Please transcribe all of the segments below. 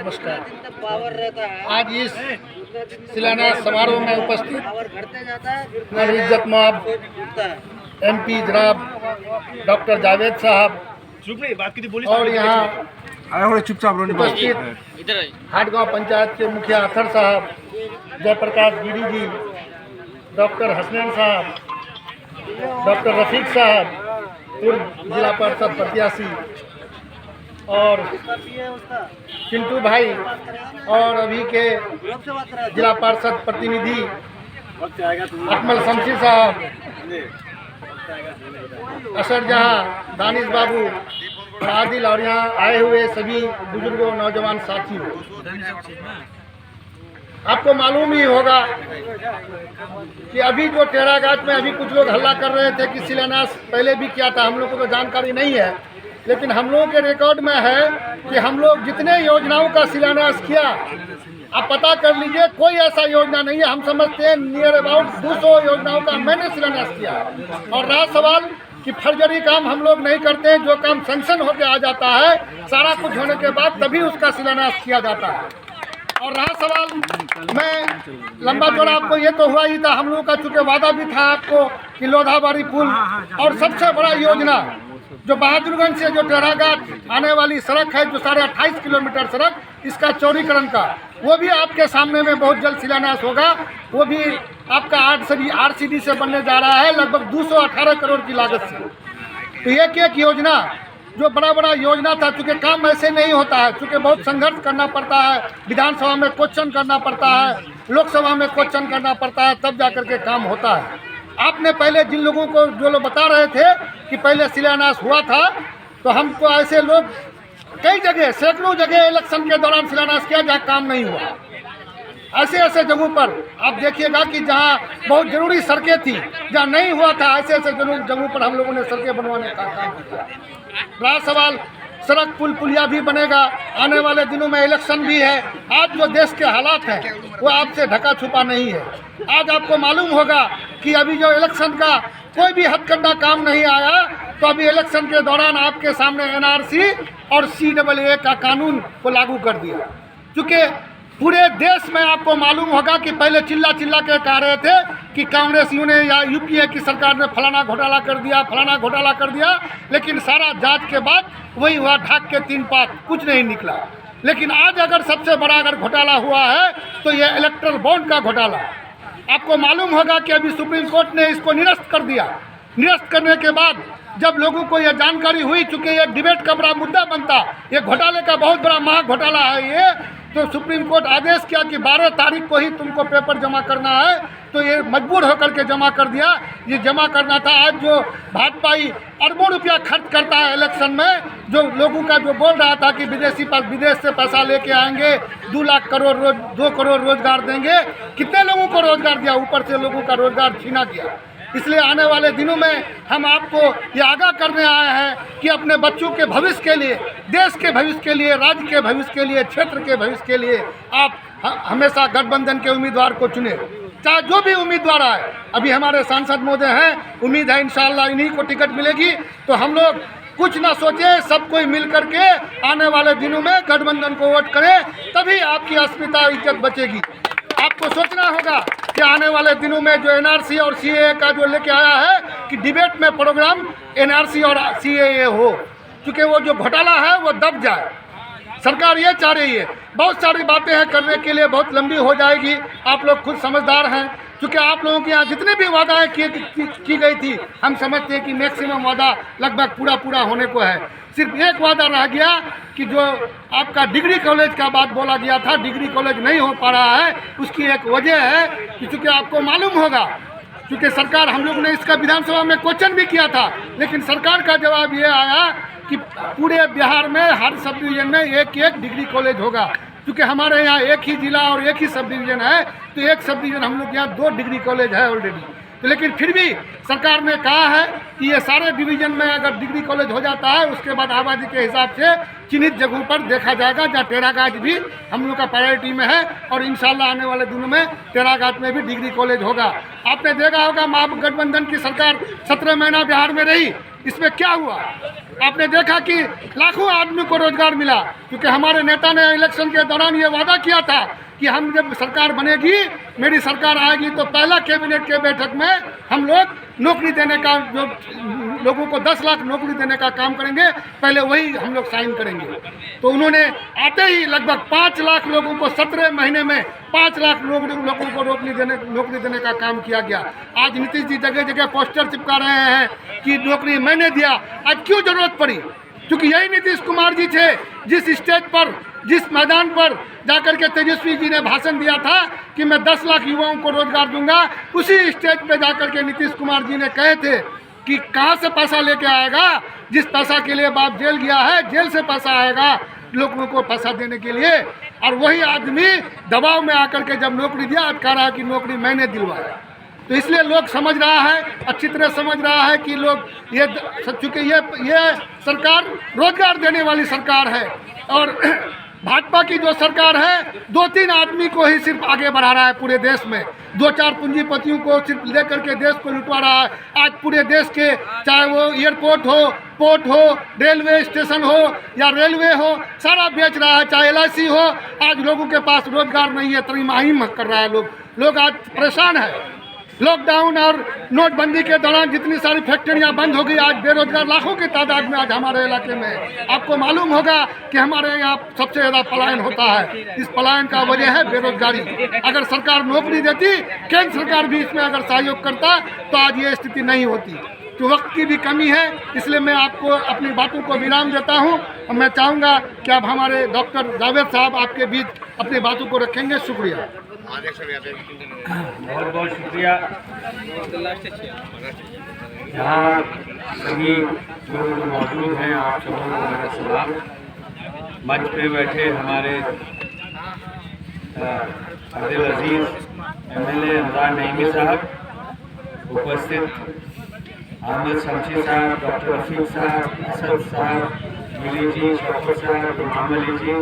नमस्कार। आज इस शिलान्यास समारोह में उपस्थित नवइज्जत मॉब MP जनाब डॉक्टर जावेद साहब और यहाँ उपस्थित हाटगांव पंचायत के मुखिया अथर साहब, जयप्रकाश गिरी जी, डॉक्टर हसनैन साहब, डॉक्टर रफीक साहब, पूर्व जिला परिषद प्रत्याशी और चिंटू भाई और अभी के जिला पार्षद प्रतिनिधि अकमल शमशी साहब, असर जहां, दानिश बाबू, आदिल और यहाँ आए हुए सभी बुजुर्गों नौजवान साथियों, आपको मालूम ही होगा कि अभी जो टेरागाछ में अभी कुछ लोग हल्ला कर रहे थे कि शिलान्यास पहले भी किया था, हम लोगों को तो जानकारी नहीं है, लेकिन हम लोगों के रिकॉर्ड में है कि हम लोग जितने योजनाओं का शिलान्यास किया, आप पता कर लीजिए, कोई ऐसा योजना नहीं है। हम समझते हैं नियर अबाउट 200 योजनाओं का मैंने शिलान्यास किया। और रहा सवाल कि फर्जरी काम हम लोग नहीं करते हैं, जो काम सैंक्शन होकर आ जाता है, सारा कुछ होने के बाद तभी उसका शिलान्यास किया जाता है। और रहा सवाल, मैं लंबा चौड़ा आपको ये तो हुआ ही था, हम लोगों का चूँकि वादा भी था आपको कि लोधाबाड़ी पुल और सबसे बड़ा योजना जो बहादुरगंज से जो टेरागाछ आने वाली सड़क है, जो 28.5 किलोमीटर सड़क, इसका चौड़ीकरण का, वो भी आपके सामने में बहुत जल्द शिलान्यास होगा। वो भी आपका RCD से बनने जा रहा है, लगभग 218 करोड़ की लागत से। तो एक योजना जो बड़ा योजना था, चूँकि काम ऐसे नहीं होता है, चूँकि बहुत संघर्ष करना पड़ता है, विधानसभा में क्वेश्चन करना पड़ता है, लोकसभा में क्वेश्चन करना पड़ता है, तब जाकर के काम होता है। आपने पहले जिन लोगों को जो लोग बता रहे थे कि पहले शिलान्यास हुआ था, तो हमको ऐसे लोग कई जगह, सैकड़ों जगह इलेक्शन के दौरान शिलान्यास किया जहाँ काम नहीं हुआ। ऐसे जगहों पर आप देखिएगा कि जहाँ बहुत जरूरी सड़कें थी, जहाँ नहीं हुआ था, ऐसे जगहों पर हम लोगों ने सड़कें बनवाने का काम किया। रहा सवाल, सड़क पुलिया भी बनेगा, आने वाले दिनों में इलेक्शन भी है। आज जो देश के हालात हैं वो आपसे ढका छुपा नहीं है। आज आपको मालूम होगा कि अभी जो इलेक्शन का कोई भी हथकंडा काम नहीं आया, तो अभी इलेक्शन के दौरान आपके सामने NRC और CAA का कानून को लागू कर दिया। क्योंकि पूरे देश में आपको मालूम होगा कि पहले चिल्ला के कह रहे थे कि कांग्रेस ने या UPA की सरकार ने फलाना घोटाला कर दिया, लेकिन सारा जांच के बाद वही हुआ, ढाक के 3 पात, कुछ नहीं निकला। लेकिन आज अगर सबसे बड़ा अगर घोटाला हुआ है तो ये इलेक्ट्रल बॉन्ड का घोटाला। आपको मालूम होगा कि अभी सुप्रीम कोर्ट ने इसको निरस्त कर दिया। निरस्त करने के बाद जब लोगों को यह जानकारी हुई, चूँकि ये डिबेट का बड़ा मुद्दा बनता, ये घोटाले का बहुत बड़ा महा घोटाला है ये, तो सुप्रीम कोर्ट आदेश किया कि 12 तारीख को ही तुमको पेपर जमा करना है। तो ये मजबूर होकर के जमा कर दिया। ये जमा करना था। आज जो भाजपाई अरबों रुपया खर्च करता है इलेक्शन में, जो लोगों का जो बोल रहा था कि विदेश से पैसा लेके आएंगे, 2 लाख करोड़ 2 करोड़ रोजगार देंगे, कितने लोगों को रोजगार दिया, ऊपर से लोगों का रोजगार छीना गया। इसलिए आने वाले दिनों में हम आपको ये आगाह करने आए हैं कि अपने बच्चों के भविष्य के लिए, देश के भविष्य के लिए, राज्य के भविष्य के लिए, क्षेत्र के भविष्य के लिए आप हमेशा गठबंधन के उम्मीदवार को चुने, चाहे जो भी उम्मीदवार आए। अभी हमारे सांसद महोदय हैं, उम्मीद है इंशाअल्लाह इन्हीं को टिकट मिलेगी। तो हम लोग कुछ ना सोचे, सब कोई मिल करके आने वाले दिनों में गठबंधन को वोट करें, तभी आपकी अस्मिता इज्जत बचेगी। आपको सोचना होगा कि आने वाले दिनों में जो NRC और CAA का जो लेके आया है कि डिबेट में प्रोग्राम NRC और CAA हो, क्योंकि वो जो घोटाला है वो दब जाए। सरकार ये चाह रही है, बहुत सारी बातें हैं करने के लिए, बहुत लंबी हो जाएगी। आप लोग खुद समझदार हैं, क्योंकि आप लोगों के यहाँ जितने भी वादाएँ की गई थी, हम समझते हैं कि मैक्सिमम वादा लगभग पूरा होने को है। सिर्फ एक वादा रह गया कि जो आपका डिग्री कॉलेज का बात बोला गया था, डिग्री कॉलेज नहीं हो पा रहा है। उसकी एक वजह है कि चूँकि आपको मालूम होगा, क्योंकि सरकार, हम लोग ने इसका विधानसभा में क्वेश्चन भी किया था, लेकिन सरकार का जवाब ये आया कि पूरे बिहार में हर सब डिवीजन में एक डिग्री कॉलेज होगा। क्योंकि हमारे यहाँ एक ही जिला और एक ही सब डिवीज़न है, तो एक सब डिवीज़न हम लोग यहाँ 2 डिग्री कॉलेज है ऑलरेडी। तो लेकिन फिर भी सरकार ने कहा है कि ये सारे डिवीज़न में अगर डिग्री कॉलेज हो जाता है, उसके बाद आबादी के हिसाब से चिन्हित जगहों पर देखा जाएगा, जहाँ टेरागाछ भी हम लोग का प्रायोरिटी में है। और इंशाल्लाह आने वाले दिनों में टेरागाछ में भी डिग्री कॉलेज होगा। आपने देखा होगा महागठबंधन की सरकार 17 महीना बिहार में रही, इसमें क्या हुआ? आपने देखा कि लाखों आदमी को रोजगार मिला, क्योंकि हमारे नेता ने इलेक्शन के दौरान ये वादा किया था कि हम जब सरकार बनेगी, मेरी सरकार आएगी तो पहला कैबिनेट के बैठक में हम लोग नौकरी देने का, जो लोगों को 10 लाख नौकरी देने का काम करेंगे, पहले वही हम लोग साइन करेंगे। तो उन्होंने आते ही लगभग 5 लाख लोगों को 17 महीने में 5 लाख लोगों को नौकरी देने का काम किया गया। आज नीतीश जी जगह जगह पोस्टर चिपका रहे हैं कि नौकरी मैंने दिया। आज क्यों जरूरत पड़ी? क्योंकि यही नीतीश कुमार जी थे जिस स्टेज पर, जिस मैदान पर जाकर के तेजस्वी जी ने भाषण दिया था कि मैं 10 लाख युवाओं को रोजगार दूंगा, उसी स्टेज पे जाकर के नीतीश कुमार जी ने कहे थे कि कहाँ से पैसा लेके आएगा? जिस पैसा के लिए बाप जेल गया है, जेल से पैसा आएगा लोगों को पैसा देने के लिए। और वही आदमी दबाव में आकर के जब नौकरी दिया, आज कह रहा है कि नौकरी मैंने दिलवाया। तो इसलिए लोग समझ रहा है, अच्छी तरह समझ रहा है कि लोग ये, चूँकि ये सरकार रोजगार देने वाली सरकार है, और भाजपा की जो सरकार है 2-3 आदमी को ही सिर्फ आगे बढ़ा रहा है पूरे देश में, 2-4 पूंजीपतियों को सिर्फ लेकर के देश को लुटवा रहा है। आज पूरे देश के, चाहे वो एयरपोर्ट हो, पोर्ट हो, रेलवे स्टेशन हो या रेलवे हो, सारा बेच रहा है। चाहे LIC हो, आज लोगों के पास रोजगार नहीं है, तरीमाहीम कर रहा है। लोग आज परेशान है। लॉकडाउन और नोटबंदी के दौरान जितनी सारी फैक्ट्रियां बंद हो गई, आज बेरोजगार लाखों की तादाद में आज हमारे इलाके में। आपको मालूम होगा कि हमारे यहाँ सबसे ज़्यादा पलायन होता है। इस पलायन का वजह है बेरोजगारी। अगर सरकार नौकरी देती, केंद्र सरकार भी इसमें अगर सहयोग करता, तो आज ये स्थिति नहीं होती। तो वक्त की भी कमी है, इसलिए मैं आपको अपनी बातों को विराम देता हूँ। और मैं चाहूँगा कि अब हमारे डॉक्टर जावेद साहब आपके बीच अपनी बातों को रखेंगे। शुक्रिया। बहुत बहुत शुक्रिया। यहाँ सभी लोग मौजूद हैं, आप सबों को मेरा सलाम। मंच पे बैठे हमारे अब्दुल अजीज MLA इमरान नईमी साहब, उपस्थित अहमद शमशी साहब, डॉक्टर रफीक साहब, असद साहब, मिली जी, शौकत साहब, इमाम अली जी,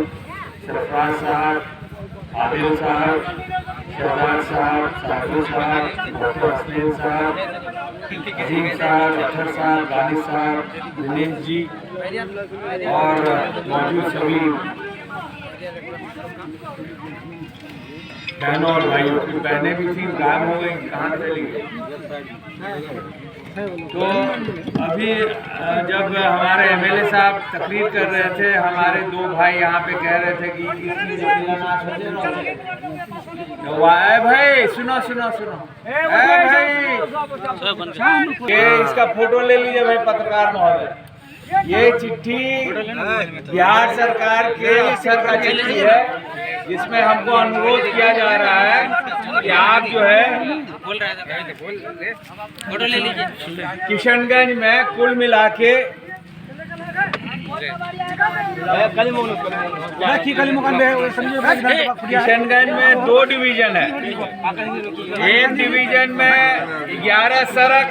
सरफराज साहब, आदिल साहब, शहजाद साहब, साहिबुल साहब, डॉक्टर हसनैन साहब, अजीम साहब, अख्तर साहब, गानी साहब, दिनेश जी और मौजूद सभी बहनों और भाइयों की बहनें भी थी, गायब हो गई, कहाँ चली गई। तो अभी जब हमारे MLA साहब तकरीर कर रहे थे, हमारे 2 भाई यहाँ पे कह रहे थे कि भाई सुनो सुनो सुनो, भाई ये इसका फोटो ले लीजिए भाई पत्रकार महोदय। ये चिट्ठी बिहार सरकार के सर का चिट्ठी है, जिसमें हमको अनुरोध किया जा रहा है कि आप जो है फोटो ले लीजिए। किशनगंज में कुल मिला के किशनगंज में 2 डिवीजन है। एक डिवीजन में 11 सड़क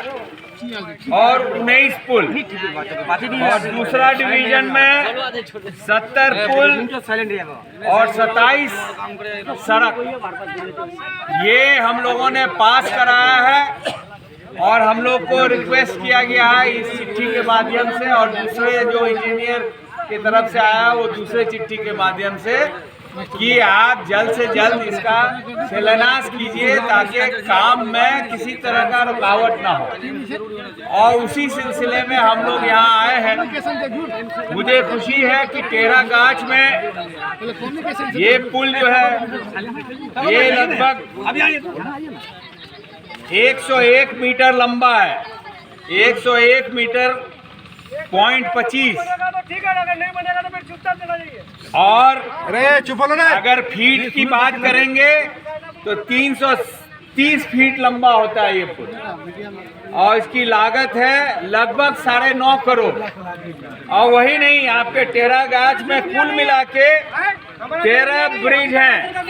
और 19 पुल, और दूसरा डिवीजन में 70 पुल और 27 सड़क। ये हम लोगों ने पास कराया है, और हम लोग को रिक्वेस्ट किया गया है इस चिट्ठी के माध्यम से, और दूसरे जो इंजीनियर की तरफ से आया वो दूसरे चिट्ठी के माध्यम से, कि आप जल्द से जल्द इसका शिलान्यास कीजिए ताकि काम में किसी तरह का रुकावट ना हो। और उसी सिलसिले में हम लोग यहाँ आए हैं। मुझे खुशी है कि टेढ़ागाछ में ये पुल जो है ये लगभग 101 मीटर लंबा है, 101 मीटर .25, और अगर फीट की बात करेंगे तो 330 फीट लंबा होता है ये पुल, और इसकी लागत है लगभग 9.5 करोड़। और वही नहीं, यहाँ पे टेढ़ागाछ में कुल मिला के 13 ब्रिज हैं,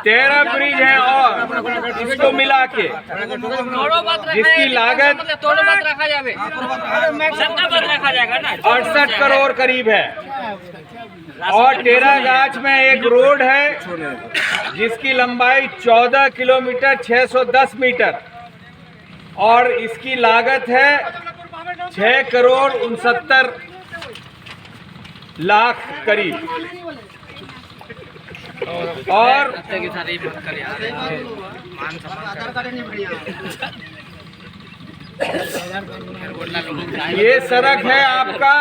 13 ब्रिज हैं, और इसको मिला के जिसकी लागत 68 करोड़ करीब है। और टेढ़ागाछ में एक रोड है जिसकी लंबाई 14 किलोमीटर 610 मीटर, और इसकी लागत है 6,69,00,000 करीब। और ये सड़क है आपका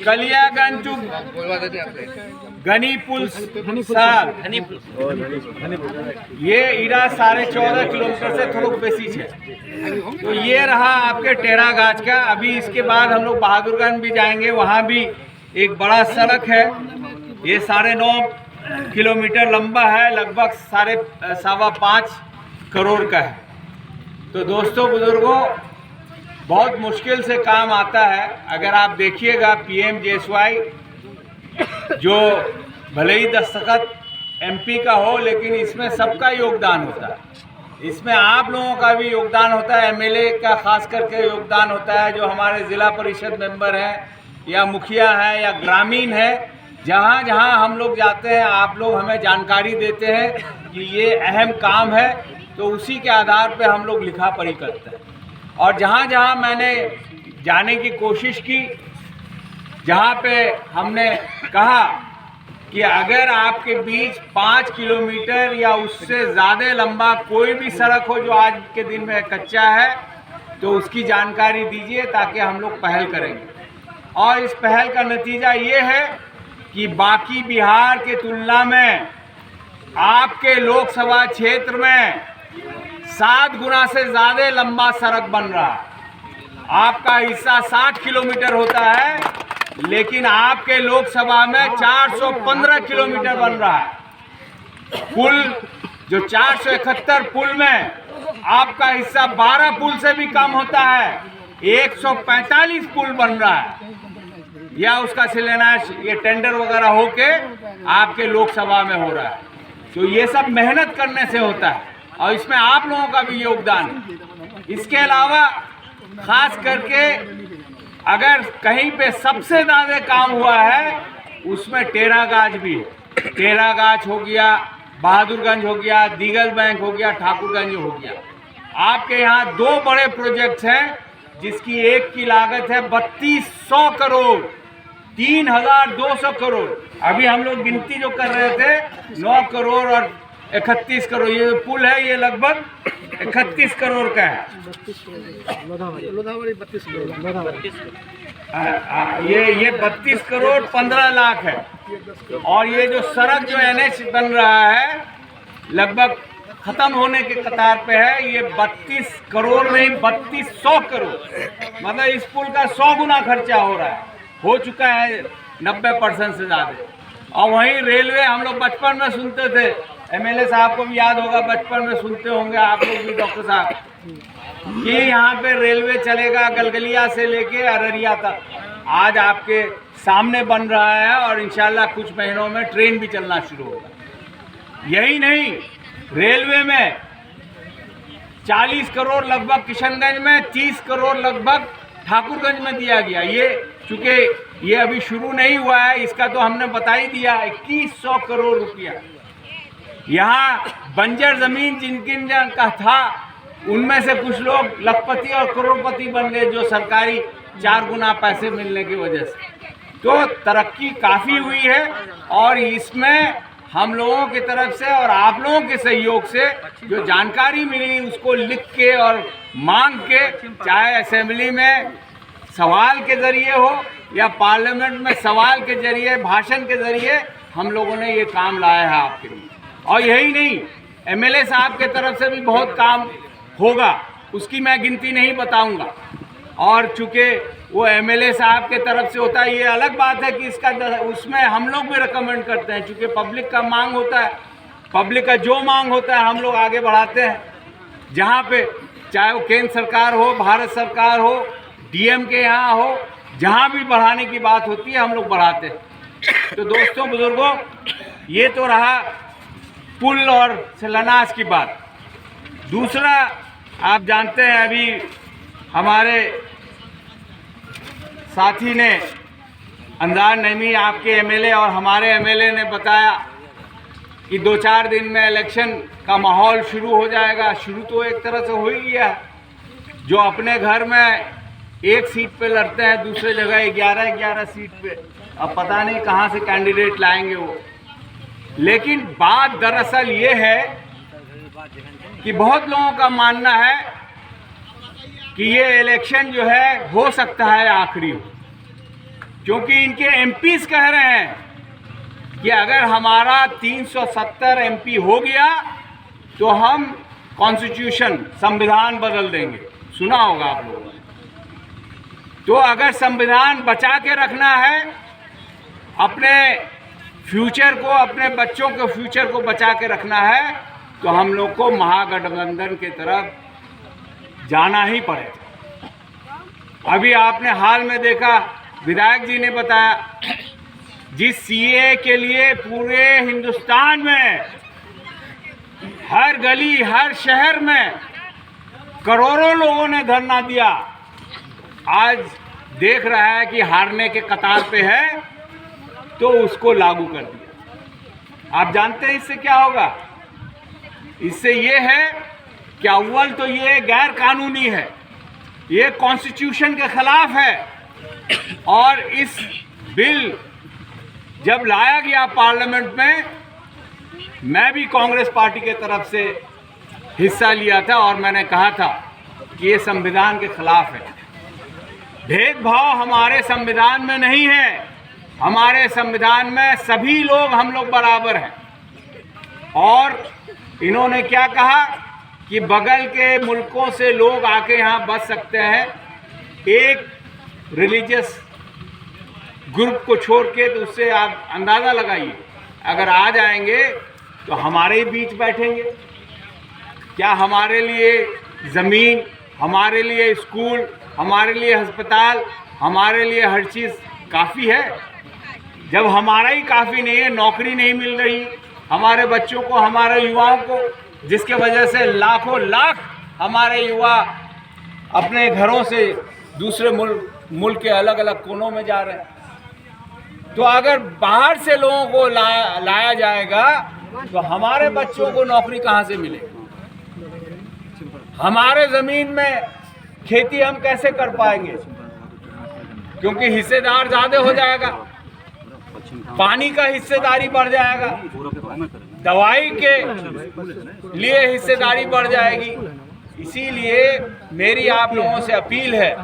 कलियागंज टू गनीपुल साल। ये इरा 14.5 किलोमीटर से थोड़ा बेसी है। तो ये रहा आपके टेरागाछ का। अभी इसके बाद हम लोग बहादुरगंज भी जाएंगे, वहाँ भी एक बड़ा सड़क है। ये 9.5 किलोमीटर लंबा है, लगभग 5.25 करोड़ का है। तो दोस्तों बुजुर्गों, बहुत मुश्किल से काम आता है। अगर आप देखिएगा PMJSY जो भले ही दस्तखत MP का हो, लेकिन इसमें सबका योगदान होता है। इसमें आप लोगों का भी योगदान होता है, MLA का खास करके योगदान होता है, जो हमारे ज़िला परिषद मेंबर हैं या मुखिया हैं या ग्रामीण है। जहाँ जहाँ हम लोग जाते हैं आप लोग हमें जानकारी देते हैं कि ये अहम काम है, तो उसी के आधार पे हम लोग लिखा पढ़ी करते हैं। और जहाँ जहाँ मैंने जाने की कोशिश की, जहाँ पे हमने कहा कि अगर आपके बीच 5 किलोमीटर या उससे ज़्यादा लंबा कोई भी सड़क हो जो आज के दिन में कच्चा है, तो उसकी जानकारी दीजिए ताकि हम लोग पहल करेंगे। और इस पहल का नतीजा ये है कि बाकी बिहार के तुलना में आपके लोकसभा क्षेत्र में 7 गुना से ज़्यादा लंबा सड़क बन रहा है। आपका हिस्सा 60 किलोमीटर होता है, लेकिन आपके लोकसभा में 415 किलोमीटर बन रहा है। पुल जो 471 पुल में आपका हिस्सा 12 पुल से भी कम होता है। 145 पुल बन रहा है, या उसका शिलान्यास ये टेंडर वगैरह होके आपके लोकसभा में हो रहा है। तो ये सब मेहनत करने से होता है और इसमें आप लोगों का भी योगदान है। इसके अलावा खास करके अगर कहीं पे सबसे ज़्यादा काम हुआ है उसमें टेरागाछ भी है। टेरागाछ हो गया, बहादुरगंज हो गया, दीगल बैंक हो गया, ठाकुरगंज हो गया। आपके यहाँ 2 बड़े प्रोजेक्ट्स हैं जिसकी एक की लागत है 3200 करोड़, 3200 करोड़। अभी हम लोग गिनती जो कर रहे थे 9 करोड़ और 31 करोड़। ये जो पुल है ये लगभग 31 करोड़ का है। ये 32 करोड़ 15 लाख है। और ये जो सड़क जो NH बन रहा है लगभग खत्म होने के कतार पे है। ये 32 करोड़ नहीं 3200 करोड़, मतलब इस पुल का 100 गुना खर्चा हो रहा है, हो चुका है 90% से ज़्यादा। और वहीं रेलवे हम लोग बचपन में सुनते थे, MLA साहब को भी याद होगा, बचपन में सुनते होंगे आप लोग भी डॉक्टर साहब, कि यहाँ पे रेलवे चलेगा गलगलिया से लेके अररिया तक। आज आपके सामने बन रहा है और इंशाल्लाह कुछ महीनों में ट्रेन भी चलना शुरू होगा। यही नहीं, रेलवे में 40 करोड़ लगभग किशनगंज में, 30 करोड़ लगभग ठाकुरगंज में दिया गया। ये चूँकि ये अभी शुरू नहीं हुआ है, इसका तो हमने बता ही दिया 2100 करोड़ रुपया। यहाँ बंजर ज़मीन जिनकिन का था उनमें से कुछ लोग लखपति और करोड़पति बन गए, जो सरकारी 4 गुना पैसे मिलने की वजह से। तो तरक्की काफ़ी हुई है और इसमें हम लोगों की तरफ से और आप लोगों के सहयोग से जो जानकारी मिली उसको लिख के और मांग के, चाहे असेंबली में सवाल के ज़रिए हो या पार्लियामेंट में सवाल के ज़रिए, भाषण के ज़रिए, हम लोगों ने ये काम लाया है आपके लिए। और यही नहीं, MLA साहब के तरफ से भी बहुत काम होगा, उसकी मैं गिनती नहीं बताऊंगा। और चूँकि वो MLA साहब के तरफ से होता है, ये अलग बात है कि इसका उसमें हम लोग भी रिकमेंड करते हैं, चूँकि पब्लिक का मांग होता है, पब्लिक का जो मांग होता है हम लोग आगे बढ़ाते हैं। जहाँ पे चाहे वो केंद्र सरकार हो, भारत सरकार हो, DM के यहाँ हो, जहाँ भी बढ़ाने की बात होती है हम लोग बढ़ाते हैं। तो दोस्तों बुजुर्गों, ये तो रहा पुल और शिलान्यास की बात। दूसरा, आप जानते हैं अभी हमारे साथी ने अंजार नईमी आपके MLA और हमारे MLA ने बताया कि 2-4 दिन में इलेक्शन का माहौल शुरू हो जाएगा। शुरू तो एक तरह से हो ही गया। जो अपने घर में एक सीट पे लड़ते हैं, दूसरे जगह 11-11 सीट पे। अब पता नहीं कहाँ से कैंडिडेट लाएंगे वो। लेकिन बात दरअसल ये है कि बहुत लोगों का मानना है कि ये इलेक्शन जो है हो सकता है आखिरी, क्योंकि इनके एमपीज कह रहे हैं कि अगर हमारा 370 एमपी हो गया तो हम कॉन्स्टिट्यूशन संविधान बदल देंगे। सुना होगा आप लोगों ने। तो अगर संविधान बचा के रखना है, अपने फ्यूचर को, अपने बच्चों के फ्यूचर को बचा के रखना है, तो हम लोग को महागठबंधन की तरफ जाना ही पड़ेगा। अभी आपने हाल में देखा, विधायक जी ने बताया, जिस सीए के लिए पूरे हिंदुस्तान में हर गली हर शहर में करोड़ों लोगों ने धरना दिया, आज देख रहा है कि हारने के कतार पे है, तो उसको लागू कर दिया। आप जानते हैं इससे क्या होगा? इससे ये है कि अव्वल तो ये गैर कानूनी है, ये कॉन्स्टिट्यूशन के खिलाफ है। और इस बिल जब लाया गया पार्लियामेंट में, मैं भी कांग्रेस पार्टी के तरफ से हिस्सा लिया था और मैंने कहा था कि ये संविधान के खिलाफ है। भेदभाव हमारे संविधान में नहीं है। हमारे संविधान में सभी लोग, हम लोग बराबर हैं। और इन्होंने क्या कहा कि बगल के मुल्कों से लोग आके यहाँ बस सकते हैं, एक रिलीजियस ग्रुप को छोड़ के। तो उससे आप अंदाज़ा लगाइए, अगर आ जाएंगे तो हमारे ही बीच बैठेंगे। क्या हमारे लिए ज़मीन, हमारे लिए स्कूल, हमारे लिए अस्पताल, हमारे लिए हर चीज़ काफ़ी है? जब हमारा ही काफ़ी नहीं है, नौकरी नहीं मिल रही हमारे बच्चों को, हमारे युवाओं को, जिसके वजह से लाखों लाख हमारे युवा अपने घरों से दूसरे मुल्क के अलग अलग कोनों में जा रहे हैं। तो अगर बाहर से लोगों को लाया जाएगा तो हमारे बच्चों को नौकरी कहाँ से मिलेगी? हमारे ज़मीन में खेती हम कैसे कर पाएंगे? क्योंकि हिस्सेदार ज़्यादा हो जाएगा, पानी का हिस्सेदारी बढ़ जाएगा, दवाई के लिए हिस्सेदारी बढ़ जाएगी। इसीलिए मेरी आप लोगों से अपील है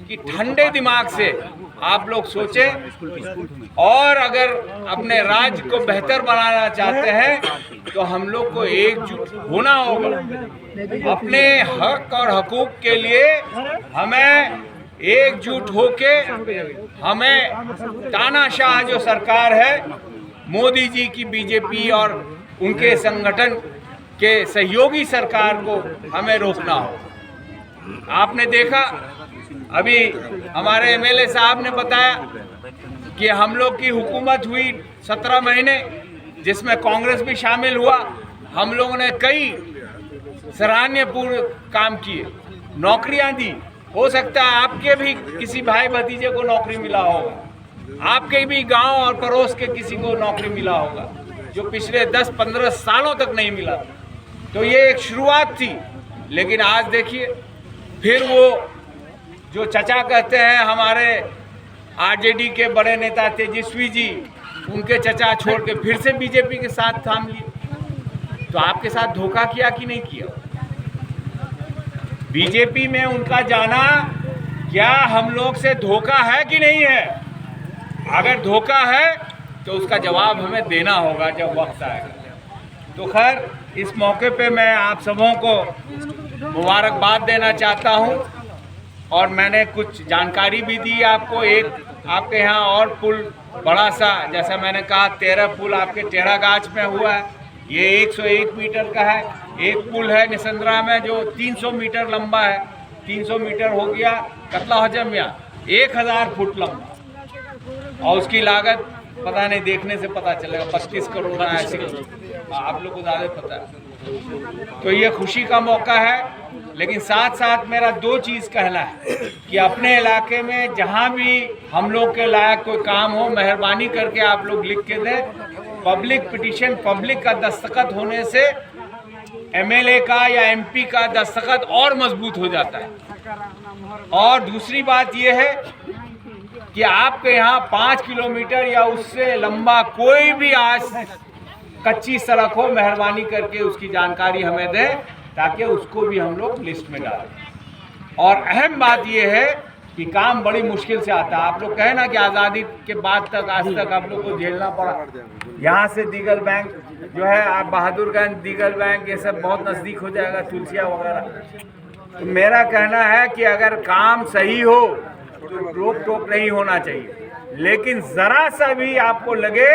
कि ठंडे दिमाग से आप लोग सोचें, और अगर अपने राज्य को बेहतर बनाना चाहते हैं तो हम लोग को एकजुट होना होगा। अपने हक और हकूक़ के लिए हमें एकजुट होके, हमें तानाशाह जो सरकार है, मोदी जी की बीजेपी और उनके संगठन के सहयोगी सरकार को हमें रोकना हो। आपने देखा, अभी हमारे एमएलए साहब ने बताया कि हम लोग की हुकूमत हुई 17 महीने, जिसमें कांग्रेस भी शामिल हुआ। हम लोगों ने कई सराहनीय पूर्ण काम किए, नौकरियां दी। हो सकता है आपके भी किसी भाई भतीजे को नौकरी मिला होगा, आपके भी गांव और पड़ोस के किसी को नौकरी मिला होगा, जो पिछले 10-15 सालों तक नहीं मिला। तो ये एक शुरुआत थी। लेकिन आज देखिए, फिर वो जो चचा कहते हैं, हमारे आरजेडी के बड़े नेता तेजस्वी जी, उनके चचा छोड़ के फिर से बीजेपी के साथ थाम लिए। तो आपके साथ धोखा किया कि नहीं किया? बीजेपी में उनका जाना क्या हम लोग से धोखा है कि नहीं है? अगर धोखा है तो उसका जवाब हमें देना होगा जब वक्त आएगा। तो खैर, इस मौके पे मैं आप सबों को मुबारकबाद देना चाहता हूं, और मैंने कुछ जानकारी भी दी आपको। एक आपके यहाँ और पुल बड़ा सा, जैसा मैंने कहा, 13 पुल आपके टेढ़ागाछ में हुआ है। ये 101 मीटर का है। एक पुल है निसंद्रा में जो 300 मीटर लंबा है। 300 मीटर हो गया कतला हजम, या 1000 फुट लंबा, और उसकी लागत पता नहीं, देखने से पता चलेगा 25 करोड़ ऐसी, आप लोग को ज़्यादा पता है। तो ये खुशी का मौका है। लेकिन साथ साथ मेरा 2 चीज़ कहना है कि अपने इलाके में जहाँ भी हम लोग के लायक कोई काम हो, मेहरबानी करके आप लोग लिख के दें। पब्लिक पिटीशन, पब्लिक का दस्तखत होने से एमएलए का या एमपी का दस्तखत और मजबूत हो जाता है। और दूसरी बात यह है कि आपके यहाँ 5 किलोमीटर या उससे लंबा कोई भी आज कच्ची सड़क हो, मेहरबानी करके उसकी जानकारी हमें दें ताकि उसको भी हम लोग लिस्ट में डालें। और अहम बात यह है कि काम बड़ी मुश्किल से आता है। आप लोग कहें ना कि आज़ादी के बाद तक आज तक आप लोग को झेलना पड़ा। यहाँ से दीगल बैंक जो है, आप बहादुरगंज दीगल बैंक, ये सब बहुत नज़दीक हो जाएगा, तुलसिया वगैरह। तो मेरा कहना है कि अगर काम सही हो तो रोक टोक नहीं होना चाहिए, लेकिन ज़रा सा भी आपको लगे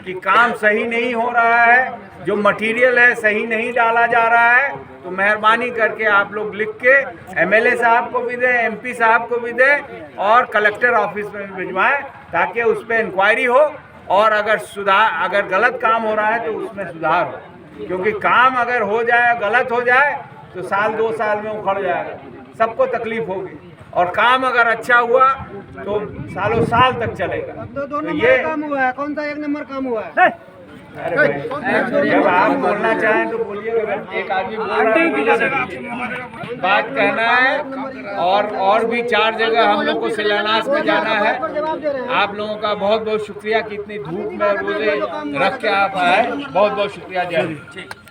कि काम सही नहीं हो रहा है, जो मटेरियल है सही नहीं डाला जा रहा है, तो मेहरबानी करके आप लोग लिख के एमएलए साहब को भी दें, एमपी साहब को भी दें और कलेक्टर ऑफिस में भी भिजवाएं ताकि उस पर इंक्वायरी हो और अगर गलत काम हो रहा है तो उसमें सुधार हो। क्योंकि काम अगर हो जाए, गलत हो जाए तो साल 2 साल में उखड़ जाएगा, सबको तकलीफ होगी। और काम अगर अच्छा हुआ तो सालों साल तक चलेगा। दो नंबर काम हुआ है, कौन सा 1 नंबर काम हुआ है? अरे भाई, जब आप बोलना चाहें तो बोलिएगा। एक आदमी बोल रहा है, बात कहना है। और भी 4 जगह हम लोग को शिलान्यास में जाना है। आप लोगों का बहुत बहुत शुक्रिया कि इतनी धूप में रोजे रख के आप आए। बहुत बहुत शुक्रिया। जय हिंद।